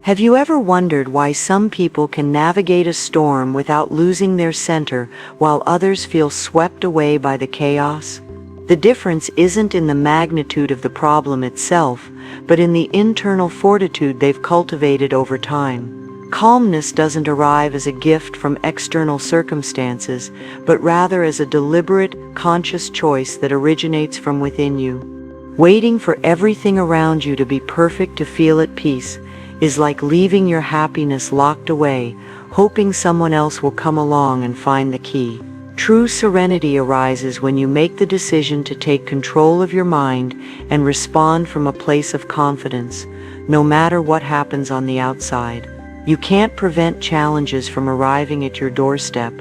Have you ever wondered why some people can navigate a storm without losing their center while others feel swept away by the chaos? The difference isn't in the magnitude of the problem itself, but in the internal fortitude they've cultivated over time. Calmness doesn't arrive as a gift from external circumstances, but rather as a deliberate, conscious choice that originates from within you. Waiting for everything around you to be perfect to feel at peace is like leaving your happiness locked away, hoping someone else will come along and find the key. True serenity arises when you make the decision to take control of your mind and respond from a place of confidence, no matter what happens on the outside. You can't prevent challenges from arriving at your doorstep,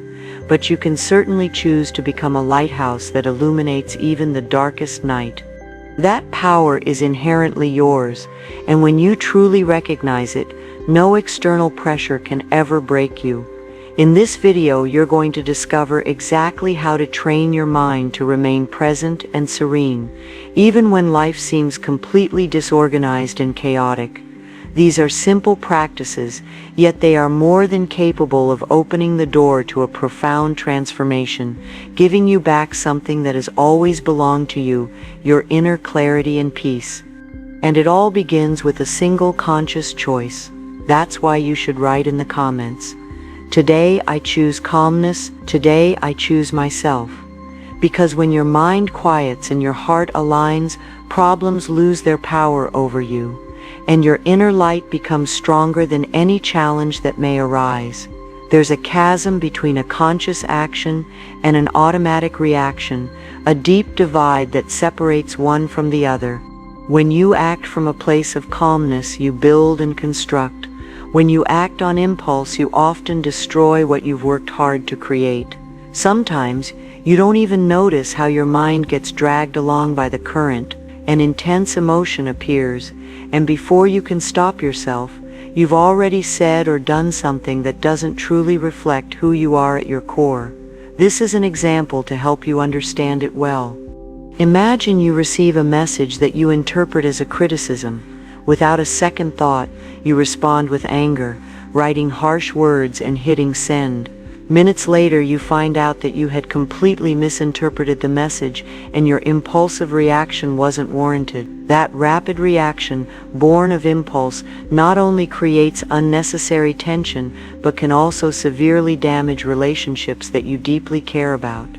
but you can certainly choose to become a lighthouse that illuminates even the darkest night. That power is inherently yours, and when you truly recognize it, no external pressure can ever break you. In this video, you're going to discover exactly how to train your mind to remain present and serene, even when life seems completely disorganized and chaotic. These are simple practices, yet they are more than capable of opening the door to a profound transformation, giving you back something that has always belonged to you, your inner clarity and peace. And it all begins with a single conscious choice. That's why you should write in the comments, "Today I choose calmness, today I choose myself." Because when your mind quiets and your heart aligns, problems lose their power over you, and your inner light becomes stronger than any challenge that may arise. There's a chasm between a conscious action and an automatic reaction, a deep divide that separates one from the other. When you act from a place of calmness, you build and construct. When you act on impulse, you often destroy what you've worked hard to create. Sometimes, you don't even notice how your mind gets dragged along by the current. An intense emotion appears, and before you can stop yourself, you've already said or done something that doesn't truly reflect who you are at your core. This is an example to help you understand it well. Imagine you receive a message that you interpret as a criticism. Without a second thought, you respond with anger, writing harsh words and hitting send. Minutes later, you find out that you had completely misinterpreted the message and your impulsive reaction wasn't warranted. That rapid reaction, born of impulse, not only creates unnecessary tension, but can also severely damage relationships that you deeply care about.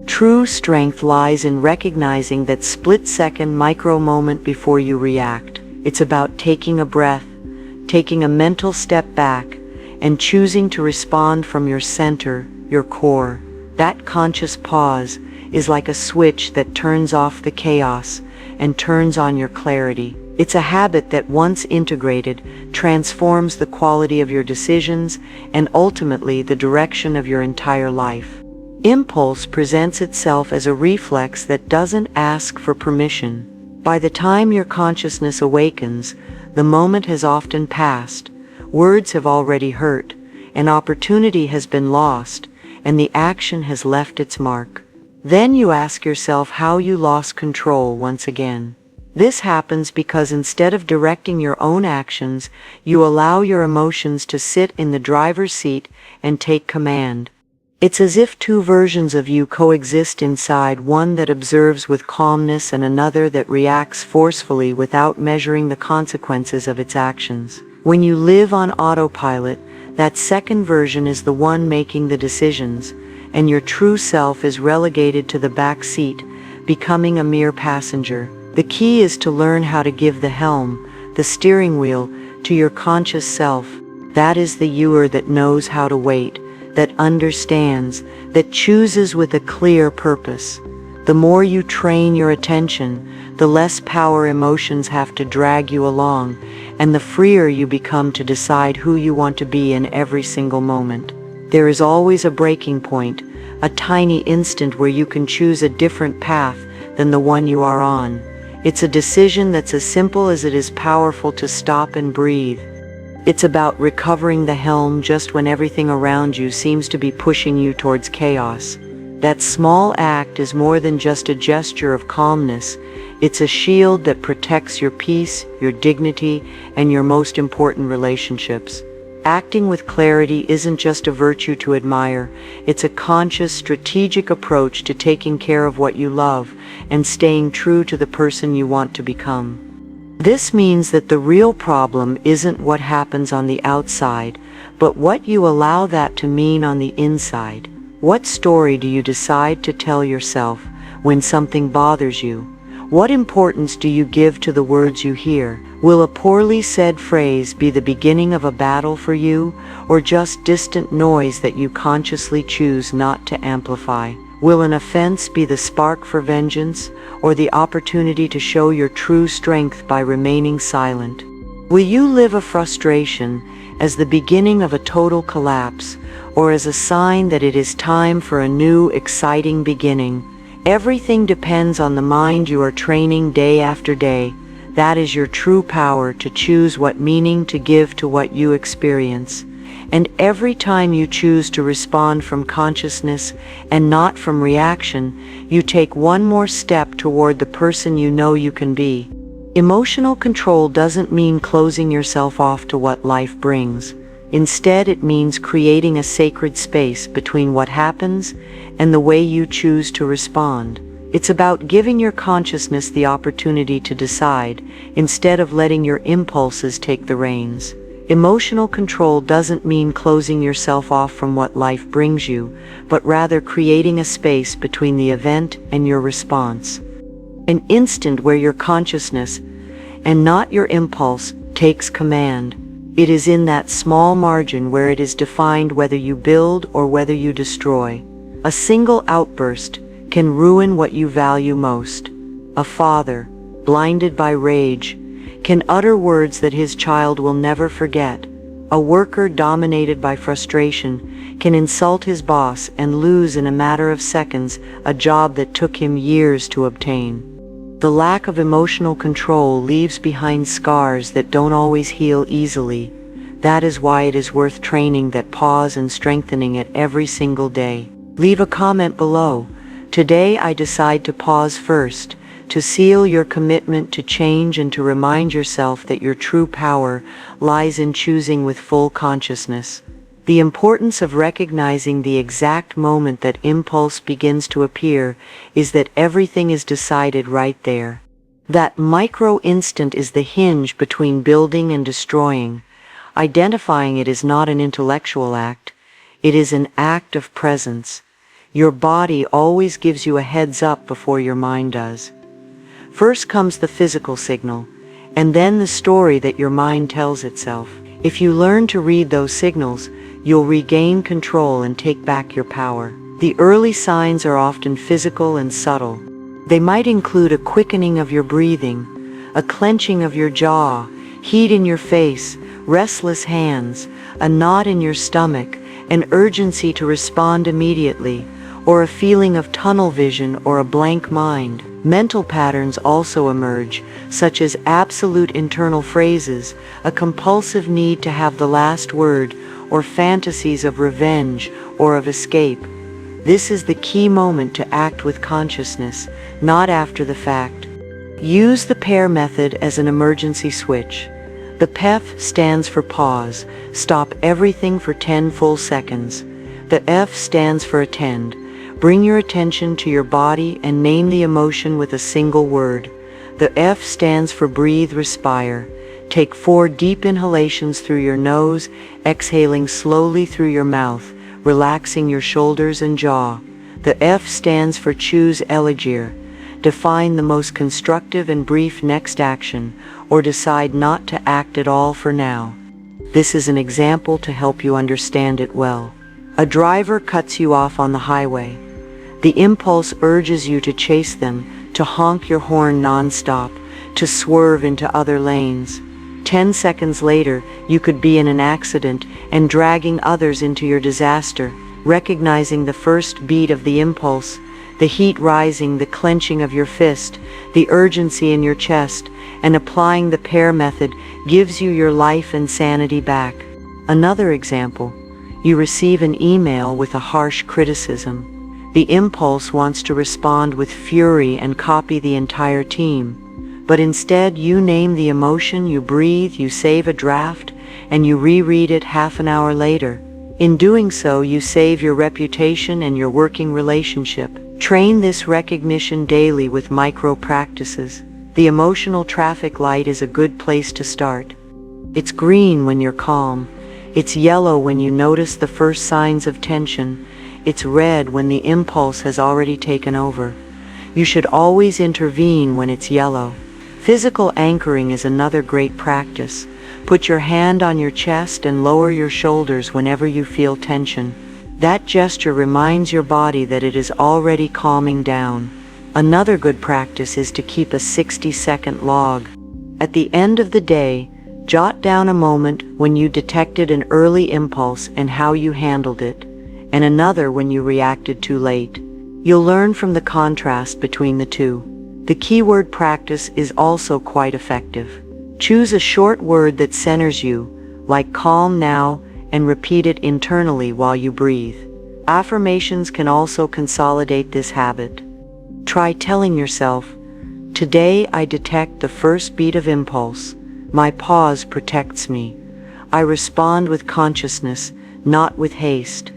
True strength lies in recognizing that split-second micro-moment before you react. It's about taking a breath, taking a mental step back, and choosing to respond from your center, your core. That conscious pause is like a switch that turns off the chaos and turns on your clarity. It's a habit that, once integrated, transforms the quality of your decisions and ultimately the direction of your entire life. Impulse presents itself as a reflex that doesn't ask for permission. By the time your consciousness awakens, the moment has often passed. Words have already hurt, an opportunity has been lost, and the action has left its mark. Then you ask yourself how you lost control once again. This happens because instead of directing your own actions, you allow your emotions to sit in the driver's seat and take command. It's as if two versions of you coexist inside, one that observes with calmness and another that reacts forcefully without measuring the consequences of its actions. When you live on autopilot, that second version is the one making the decisions, and your true self is relegated to the back seat, becoming a mere passenger. The key is to learn how to give the helm, the steering wheel, to your conscious self. That is the youer that knows how to wait, that understands, that chooses with a clear purpose. The more you train your attention, the less power emotions have to drag you along, and the freer you become to decide who you want to be in every single moment. There is always a breaking point, a tiny instant where you can choose a different path than the one you are on. It's a decision that's as simple as it is powerful to stop and breathe. It's about recovering the helm just when everything around you seems to be pushing you towards chaos. That small act is more than just a gesture of calmness. It's a shield that protects your peace, your dignity, and your most important relationships. Acting with clarity isn't just a virtue to admire, it's a conscious, strategic approach to taking care of what you love and staying true to the person you want to become. This means that the real problem isn't what happens on the outside, but what you allow that to mean on the inside. What story do you decide to tell yourself when something bothers you? What importance do you give to the words you hear? Will a poorly said phrase be the beginning of a battle for you, or just distant noise that you consciously choose not to amplify? Will an offense be the spark for vengeance, or the opportunity to show your true strength by remaining silent? Will you live a frustration as the beginning of a total collapse, or as a sign that it is time for a new, exciting beginning? Everything depends on the mind you are training day after day. That is your true power to choose what meaning to give to what you experience. And every time you choose to respond from consciousness and not from reaction, you take one more step toward the person you know you can be. Emotional control doesn't mean closing yourself off to what life brings. Instead, it means creating a sacred space between what happens and the way you choose to respond. It's about giving your consciousness the opportunity to decide, instead of letting your impulses take the reins. Emotional control doesn't mean closing yourself off from what life brings you, but rather creating a space between the event and your response. An instant where your consciousness, and not your impulse, takes command. It is in that small margin where it is defined whether you build or whether you destroy. A single outburst can ruin what you value most. A father, blinded by rage, can utter words that his child will never forget. A worker dominated by frustration can insult his boss and lose in a matter of seconds a job that took him years to obtain. The lack of emotional control leaves behind scars that don't always heal easily. That is why it is worth training that pause and strengthening it every single day. Leave a comment below. Today I decide to pause first, to seal your commitment to change and to remind yourself that your true power lies in choosing with full consciousness. The importance of recognizing the exact moment that impulse begins to appear is that everything is decided right there. That micro instant is the hinge between building and destroying. Identifying it is not an intellectual act, it is an act of presence. Your body always gives you a heads up before your mind does. First comes the physical signal, and then the story that your mind tells itself. If you learn to read those signals, you'll regain control and take back your power. The early signs are often physical and subtle. They might include a quickening of your breathing, a clenching of your jaw, heat in your face, restless hands, a knot in your stomach, an urgency to respond immediately, or a feeling of tunnel vision or a blank mind. Mental patterns also emerge, such as absolute internal phrases, a compulsive need to have the last word, or fantasies of revenge or of escape. This is the key moment to act with consciousness, not after the fact. Use the PAIR method as an emergency switch. The PEF stands for pause, stop everything for 10 full seconds. The F stands for attend. Bring your attention to your body and name the emotion with a single word. The F stands for breathe, respire. Take 4 deep inhalations through your nose, exhaling slowly through your mouth, relaxing your shoulders and jaw. The F stands for choose elegir. Define the most constructive and brief next action, or decide not to act at all for now. This is an example to help you understand it well. A driver cuts you off on the highway. The impulse urges you to chase them, to honk your horn non-stop, to swerve into other lanes. 10 seconds later, you could be in an accident and dragging others into your disaster. Recognizing the first beat of the impulse, the heat rising, the clenching of your fist, the urgency in your chest, and applying the PAIR method gives you your life and sanity back. Another example, you receive an email with a harsh criticism. The impulse wants to respond with fury and copy the entire team. But instead, you name the emotion, you breathe, you save a draft, and you reread it half an hour later. In doing so, you save your reputation and your working relationship. Train this recognition daily with micro practices. The emotional traffic light is a good place to start. It's green when you're calm. It's yellow when you notice the first signs of tension. It's red when the impulse has already taken over. You should always intervene when it's yellow. Physical anchoring is another great practice. Put your hand on your chest and lower your shoulders whenever you feel tension. That gesture reminds your body that it is already calming down. Another good practice is to keep a 60-second log. At the end of the day, jot down a moment when you detected an early impulse and how you handled it, and another when you reacted too late. You'll learn from the contrast between the two. The keyword practice is also quite effective. Choose a short word that centers you, like calm now, and repeat it internally while you breathe. Affirmations can also consolidate this habit. Try telling yourself, "Today I detect the first beat of impulse. My pause protects me. I respond with consciousness, not with haste."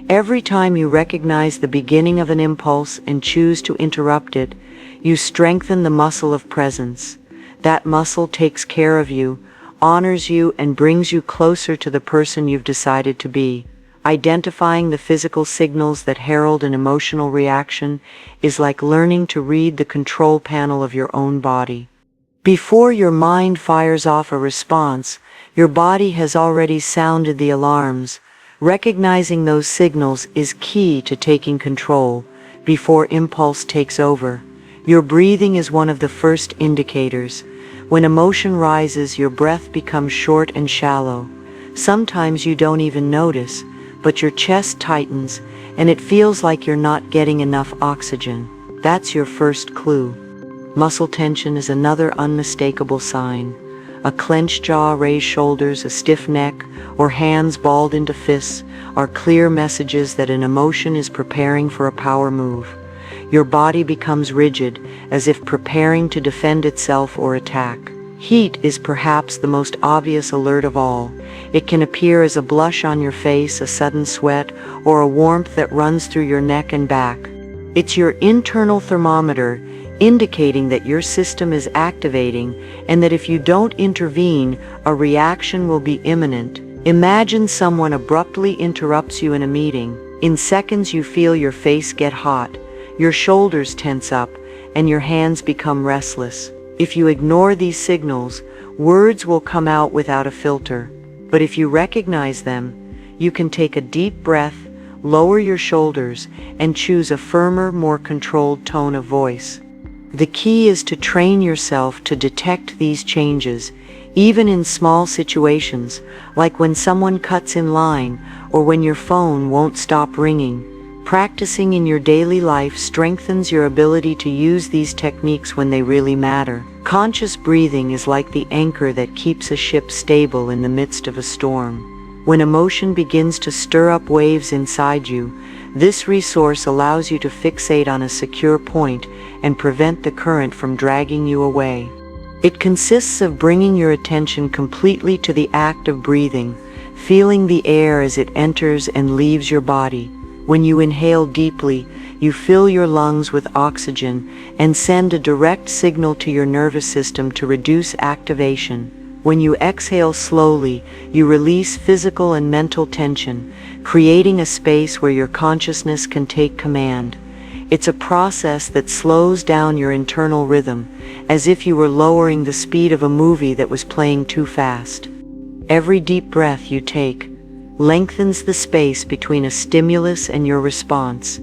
Every time you recognize the beginning of an impulse and choose to interrupt it, you strengthen the muscle of presence. That muscle takes care of you, honors you, and brings you closer to the person you've decided to be. Identifying the physical signals that herald an emotional reaction is like learning to read the control panel of your own body. Before your mind fires off a response, your body has already sounded the alarms. Recognizing those signals is key to taking control before impulse takes over. Your breathing is one of the first indicators. When emotion rises, your breath becomes short and shallow. Sometimes you don't even notice, but your chest tightens and it feels like you're not getting enough oxygen. That's your first clue. Muscle tension is another unmistakable sign. A clenched jaw, raised shoulders, a stiff neck, or hands balled into fists are clear messages that an emotion is preparing for a power move. Your body becomes rigid, as if preparing to defend itself or attack. Heat is perhaps the most obvious alert of all. It can appear as a blush on your face, a sudden sweat, or a warmth that runs through your neck and back. It's your internal thermometer indicating that your system is activating and that if you don't intervene, a reaction will be imminent. Imagine someone abruptly interrupts you in a meeting. In seconds you feel your face get hot, your shoulders tense up, and your hands become restless. If you ignore these signals, words will come out without a filter. But if you recognize them, you can take a deep breath, lower your shoulders, and choose a firmer, more controlled tone of voice. The key is to train yourself to detect these changes, even in small situations, like when someone cuts in line or when your phone won't stop ringing. Practicing in your daily life strengthens your ability to use these techniques when they really matter. Conscious breathing is like the anchor that keeps a ship stable in the midst of a storm. When emotion begins to stir up waves inside you, this resource allows you to fixate on a secure point and prevent the current from dragging you away. It consists of bringing your attention completely to the act of breathing, feeling the air as it enters and leaves your body. When you inhale deeply, you fill your lungs with oxygen and send a direct signal to your nervous system to reduce activation. When you exhale slowly, you release physical and mental tension, creating a space where your consciousness can take command. It's a process that slows down your internal rhythm, as if you were lowering the speed of a movie that was playing too fast. Every deep breath you take lengthens the space between a stimulus and your response,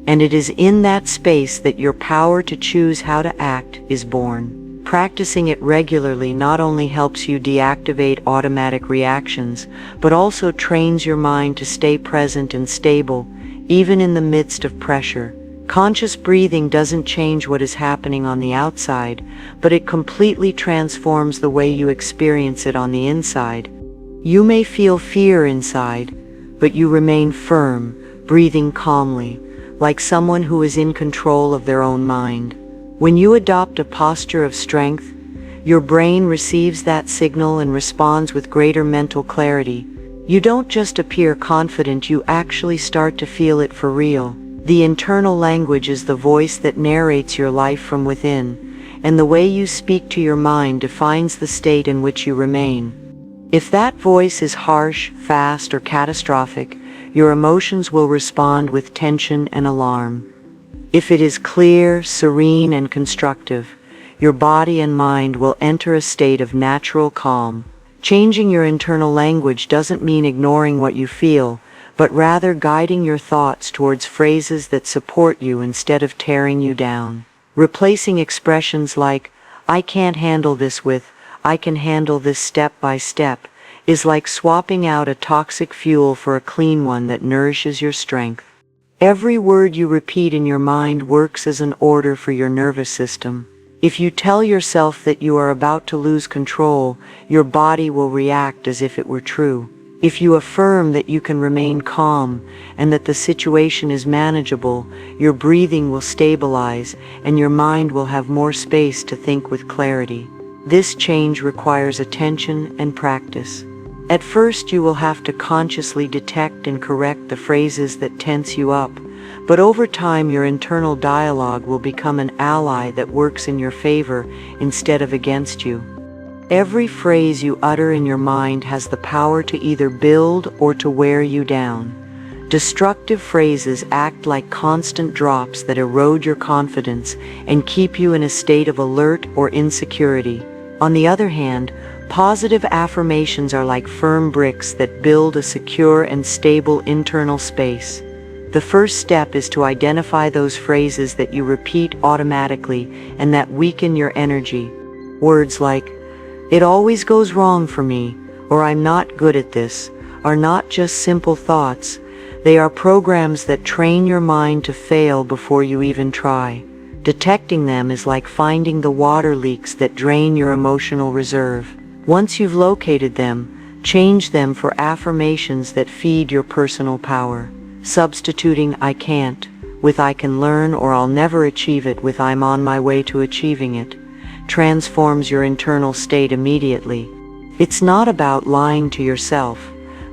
and it is in that space that your power to choose how to act is born. Practicing it regularly not only helps you deactivate automatic reactions, but also trains your mind to stay present and stable, even in the midst of pressure. Conscious breathing doesn't change what is happening on the outside, but it completely transforms the way you experience it on the inside. You may feel fear inside, but you remain firm, breathing calmly, like someone who is in control of their own mind. When you adopt a posture of strength, your brain receives that signal and responds with greater mental clarity. You don't just appear confident, you actually start to feel it for real. The internal language is the voice that narrates your life from within, and the way you speak to your mind defines the state in which you remain. If that voice is harsh, fast, or catastrophic, your emotions will respond with tension and alarm. If it is clear, serene, and constructive, your body and mind will enter a state of natural calm. Changing your internal language doesn't mean ignoring what you feel, but rather guiding your thoughts towards phrases that support you instead of tearing you down. Replacing expressions like, "I can't handle this" with, "I can handle this step by step," is like swapping out a toxic fuel for a clean one that nourishes your strength. Every word you repeat in your mind works as an order for your nervous system. If you tell yourself that you are about to lose control, your body will react as if it were true. If you affirm that you can remain calm and that the situation is manageable, your breathing will stabilize and your mind will have more space to think with clarity. This change requires attention and practice. At first, you will have to consciously detect and correct the phrases that tense you up, but over time your internal dialogue will become an ally that works in your favor instead of against you. Every phrase you utter in your mind has the power to either build or to wear you down. Destructive phrases act like constant drops that erode your confidence and keep you in a state of alert or insecurity. On the other hand, positive affirmations are like firm bricks that build a secure and stable internal space. The first step is to identify those phrases that you repeat automatically and that weaken your energy. Words like, "It always goes wrong for me," or "I'm not good at this," are not just simple thoughts. They are programs that train your mind to fail before you even try. Detecting them is like finding the water leaks that drain your emotional reserve. Once you've located them, change them for affirmations that feed your personal power. Substituting "I can't" with "I can learn" or "I'll never achieve it" with "I'm on my way to achieving it" transforms your internal state immediately. It's not about lying to yourself,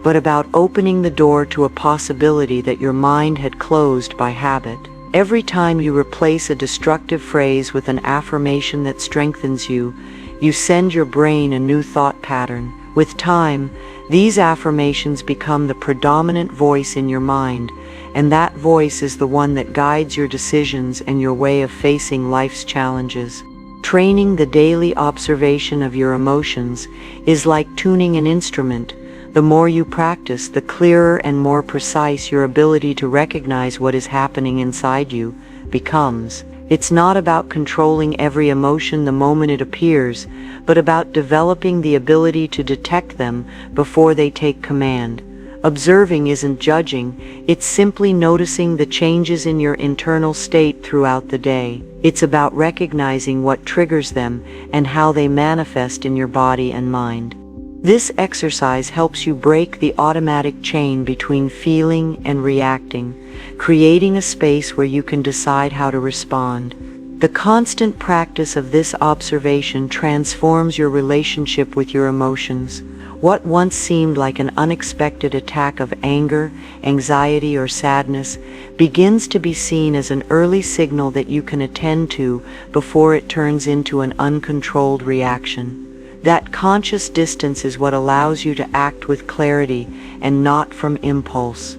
but about opening the door to a possibility that your mind had closed by habit. Every time you replace a destructive phrase with an affirmation that strengthens you, you send your brain a new thought pattern. With time, these affirmations become the predominant voice in your mind, and that voice is the one that guides your decisions and your way of facing life's challenges. Training the daily observation of your emotions is like tuning an instrument. The more you practice, the clearer and more precise your ability to recognize what is happening inside you becomes. It's not about controlling every emotion the moment it appears, but about developing the ability to detect them before they take command. Observing isn't judging, it's simply noticing the changes in your internal state throughout the day. It's about recognizing what triggers them and how they manifest in your body and mind. This exercise helps you break the automatic chain between feeling and reacting, creating a space where you can decide how to respond. The constant practice of this observation transforms your relationship with your emotions. What once seemed like an unexpected attack of anger, anxiety, or sadness begins to be seen as an early signal that you can attend to before it turns into an uncontrolled reaction. That conscious distance is what allows you to act with clarity and not from impulse.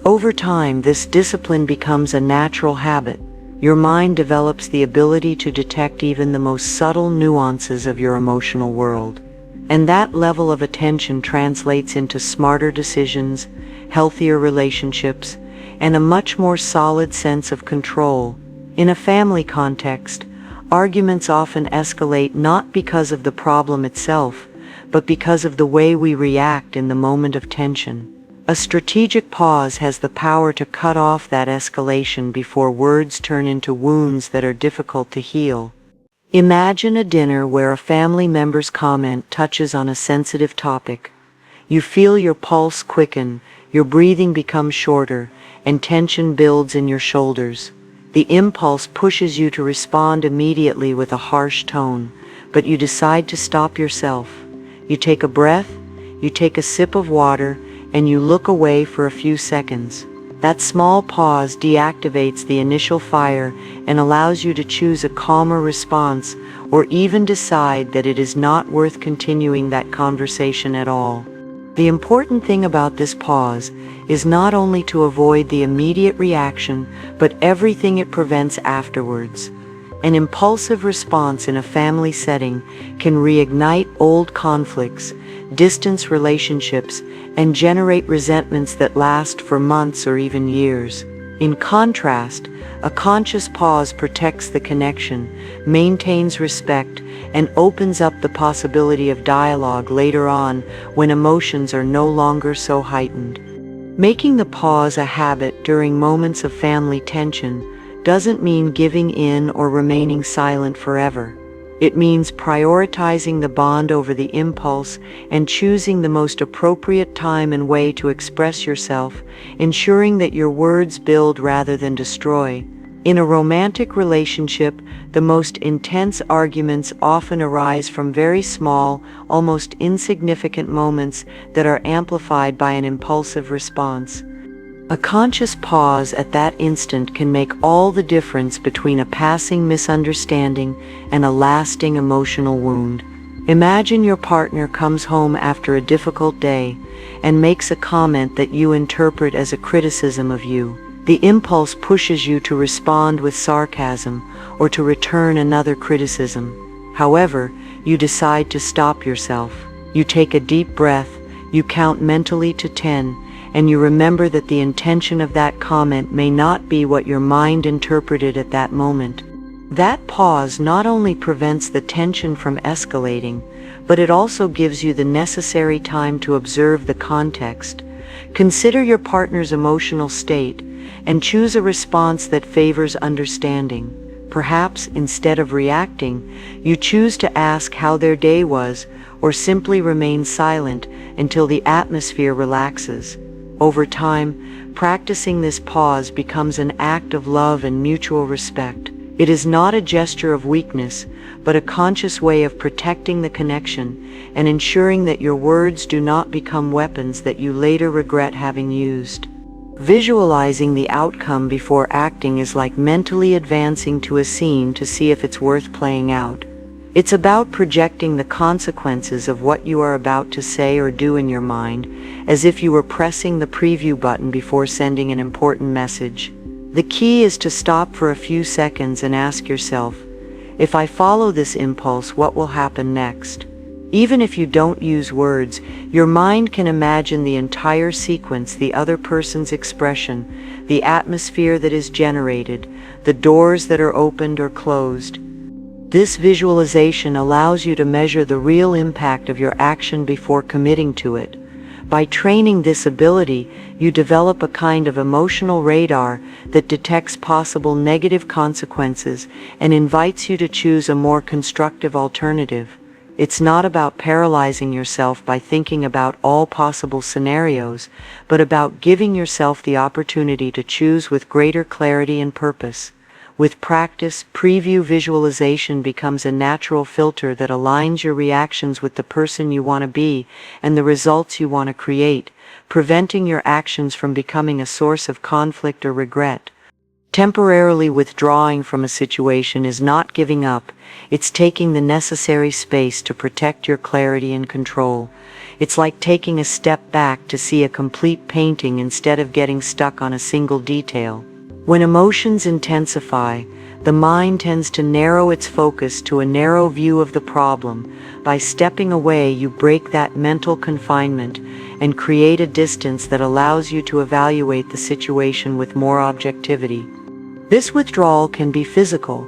Over time, this discipline becomes a natural habit. Your mind develops the ability to detect even the most subtle nuances of your emotional world. And that level of attention translates into smarter decisions, healthier relationships, and a much more solid sense of control. In a family context, arguments often escalate not because of the problem itself, but because of the way we react in the moment of tension. A strategic pause has the power to cut off that escalation before words turn into wounds that are difficult to heal. Imagine a dinner where a family member's comment touches on a sensitive topic. You feel your pulse quicken, your breathing becomes shorter, and tension builds in your shoulders. The impulse pushes you to respond immediately with a harsh tone, but you decide to stop yourself. You take a breath, you take a sip of water, and you look away for a few seconds. That small pause deactivates the initial fire and allows you to choose a calmer response, or even decide that it is not worth continuing that conversation at all. The important thing about this pause is not only to avoid the immediate reaction, but everything it prevents afterwards. An impulsive response in a family setting can reignite old conflicts, distance relationships, and generate resentments that last for months or even years. In contrast, a conscious pause protects the connection, maintains respect, and opens up the possibility of dialogue later on when emotions are no longer so heightened. Making the pause a habit during moments of family tension doesn't mean giving in or remaining silent forever. It means prioritizing the bond over the impulse and choosing the most appropriate time and way to express yourself, ensuring that your words build rather than destroy. In a romantic relationship, the most intense arguments often arise from very small, almost insignificant moments that are amplified by an impulsive response. A conscious pause at that instant can make all the difference between a passing misunderstanding and a lasting emotional wound. Imagine your partner comes home after a difficult day and makes a comment that you interpret as a criticism of you. The impulse pushes you to respond with sarcasm or to return another criticism. However, you decide to stop yourself. You take a deep breath, you count mentally to 10, and you remember that the intention of that comment may not be what your mind interpreted at that moment. That pause not only prevents the tension from escalating, but it also gives you the necessary time to observe the context. Consider your partner's emotional state and choose a response that favors understanding. Perhaps instead of reacting, you choose to ask how their day was, or simply remain silent until the atmosphere relaxes. Over time, practicing this pause becomes an act of love and mutual respect. It is not a gesture of weakness, but a conscious way of protecting the connection and ensuring that your words do not become weapons that you later regret having used. Visualizing the outcome before acting is like mentally advancing to a scene to see if it's worth playing out. It's about projecting the consequences of what you are about to say or do in your mind, as if you were pressing the preview button before sending an important message. The key is to stop for a few seconds and ask yourself, if I follow this impulse, what will happen next? Even if you don't use words, your mind can imagine the entire sequence, the other person's expression, the atmosphere that is generated, the doors that are opened or closed. This visualization allows you to measure the real impact of your action before committing to it. By training this ability, you develop a kind of emotional radar that detects possible negative consequences and invites you to choose a more constructive alternative. It's not about paralyzing yourself by thinking about all possible scenarios, but about giving yourself the opportunity to choose with greater clarity and purpose. With practice, preview visualization becomes a natural filter that aligns your reactions with the person you want to be and the results you want to create, preventing your actions from becoming a source of conflict or regret. Temporarily withdrawing from a situation is not giving up, it's taking the necessary space to protect your clarity and control. It's like taking a step back to see a complete painting instead of getting stuck on a single detail. When emotions intensify, the mind tends to narrow its focus to a narrow view of the problem. By stepping away, you break that mental confinement and create a distance that allows you to evaluate the situation with more objectivity. This withdrawal can be physical,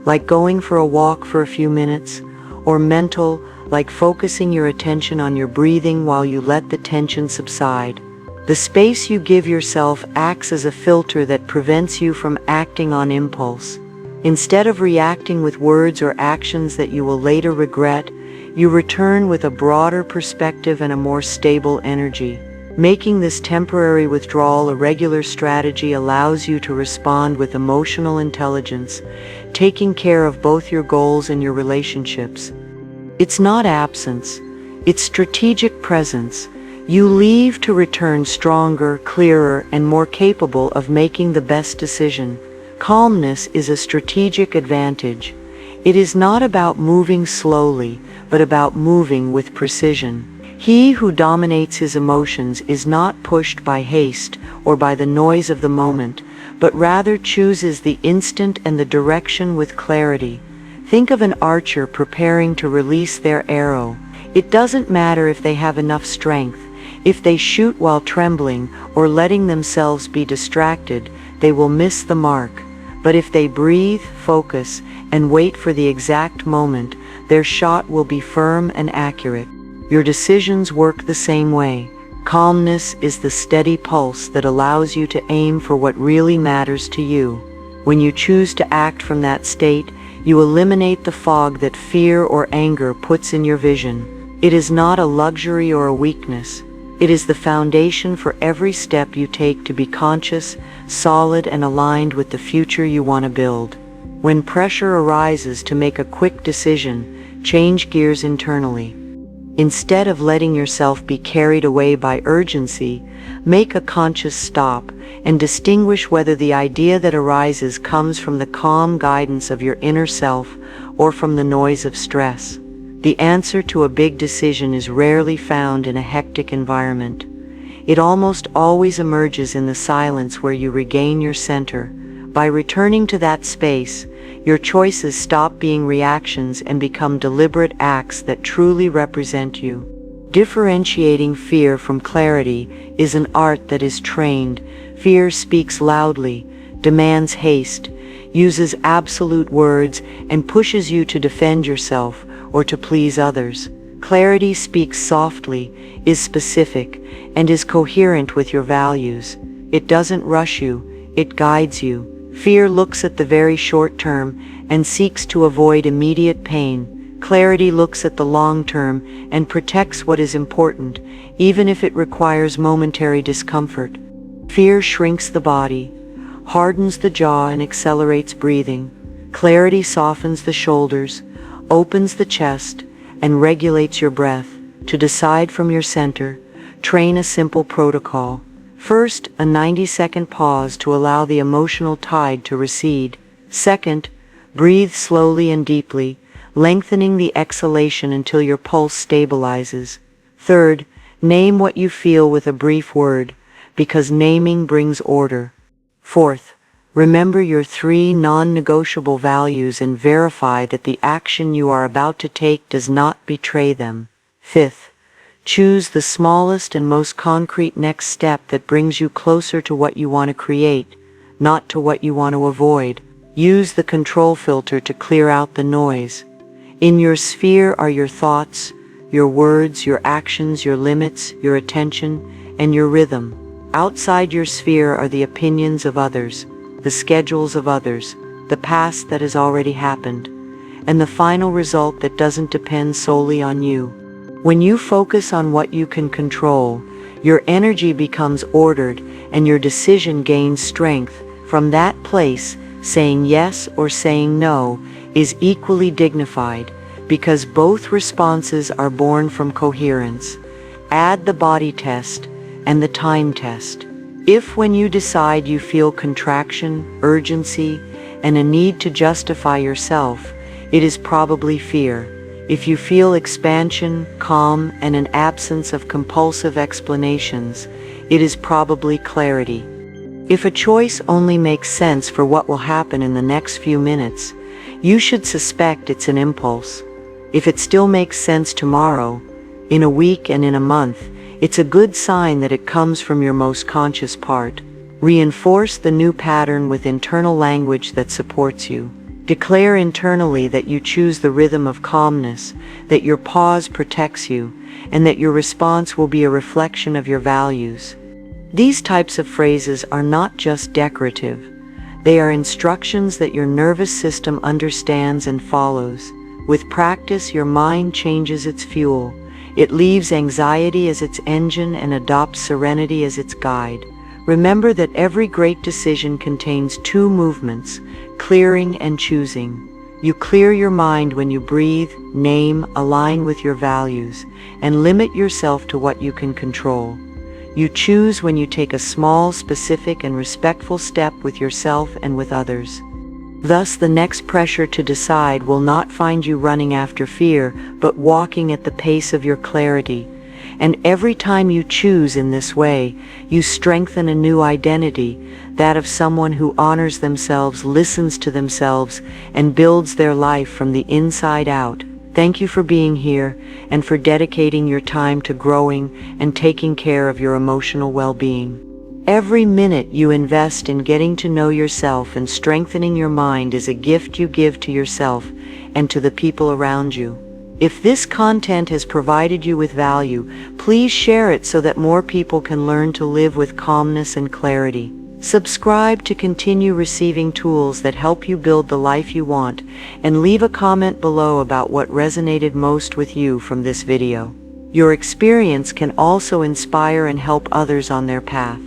like going for a walk for a few minutes, or mental, like focusing your attention on your breathing while you let the tension subside. The space you give yourself acts as a filter that prevents you from acting on impulse. Instead of reacting with words or actions that you will later regret, you return with a broader perspective and a more stable energy. Making this temporary withdrawal a regular strategy allows you to respond with emotional intelligence, taking care of both your goals and your relationships. It's not absence, it's strategic presence. You leave to return stronger, clearer, and more capable of making the best decision. Calmness is a strategic advantage. It is not about moving slowly, but about moving with precision. He who dominates his emotions is not pushed by haste or by the noise of the moment, but rather chooses the instant and the direction with clarity. Think of an archer preparing to release their arrow. It doesn't matter if they have enough strength. If they shoot while trembling or letting themselves be distracted, they will miss the mark. But if they breathe, focus, and wait for the exact moment, their shot will be firm and accurate. Your decisions work the same way. Calmness is the steady pulse that allows you to aim for what really matters to you. When you choose to act from that state, you eliminate the fog that fear or anger puts in your vision. It is not a luxury or a weakness. It is the foundation for every step you take to be conscious, solid, and aligned with the future you want to build. When pressure arises to make a quick decision, change gears internally. Instead of letting yourself be carried away by urgency, make a conscious stop and distinguish whether the idea that arises comes from the calm guidance of your inner self or from the noise of stress. The answer to a big decision is rarely found in a hectic environment. It almost always emerges in the silence where you regain your center. By returning to that space, your choices stop being reactions and become deliberate acts that truly represent you. Differentiating fear from clarity is an art that is trained. Fear speaks loudly, demands haste, uses absolute words, and pushes you to defend yourself or to please others. Clarity speaks softly, is specific, and is coherent with your values. It doesn't rush you, it guides you. Fear looks at the very short term and seeks to avoid immediate pain. Clarity looks at the long term and protects what is important, even if it requires momentary discomfort. Fear shrinks the body, hardens the jaw, and accelerates breathing. Clarity softens the shoulders, opens the chest, and regulates your breath. To decide from your center, train a simple protocol. First, a 90-second pause to allow the emotional tide to recede. Second, breathe slowly and deeply, lengthening the exhalation until your pulse stabilizes. Third, name what you feel with a brief word, because naming brings order. Fourth, remember your 3 non-negotiable values and verify that the action you are about to take does not betray them. Fifth, choose the smallest and most concrete next step that brings you closer to what you want to create, not to what you want to avoid. Use the control filter to clear out the noise. In your sphere are your thoughts, your words, your actions, your limits, your attention, and your rhythm. Outside your sphere are the opinions of others, the schedules of others, the past that has already happened, and the final result that doesn't depend solely on you. When you focus on what you can control, your energy becomes ordered and your decision gains strength. From that place, saying yes or saying no is equally dignified, because both responses are born from coherence. Add the body test and the time test. If when you decide you feel contraction, urgency, and a need to justify yourself, it is probably fear. If you feel expansion, calm, and an absence of compulsive explanations, it is probably clarity. If a choice only makes sense for what will happen in the next few minutes, you should suspect it's an impulse. If it still makes sense tomorrow, in a week, and in a month, it's a good sign that it comes from your most conscious part. Reinforce the new pattern with internal language that supports you. Declare internally that you choose the rhythm of calmness, that your pause protects you, and that your response will be a reflection of your values. These types of phrases are not just decorative. They are instructions that your nervous system understands and follows. With practice, your mind changes its fuel. It leaves anxiety as its engine and adopts serenity as its guide. Remember that every great decision contains two movements, clearing and choosing. You clear your mind when you breathe, name, align with your values, and limit yourself to what you can control. You choose when you take a small, specific, and respectful step with yourself and with others. Thus, the next pressure to decide will not find you running after fear, but walking at the pace of your clarity. And every time you choose in this way, you strengthen a new identity, that of someone who honors themselves, listens to themselves, and builds their life from the inside out. Thank you for being here and for dedicating your time to growing and taking care of your emotional well-being. Every minute you invest in getting to know yourself and strengthening your mind is a gift you give to yourself and to the people around you. If this content has provided you with value, please share it so that more people can learn to live with calmness and clarity. Subscribe to continue receiving tools that help you build the life you want, and leave a comment below about what resonated most with you from this video. Your experience can also inspire and help others on their path.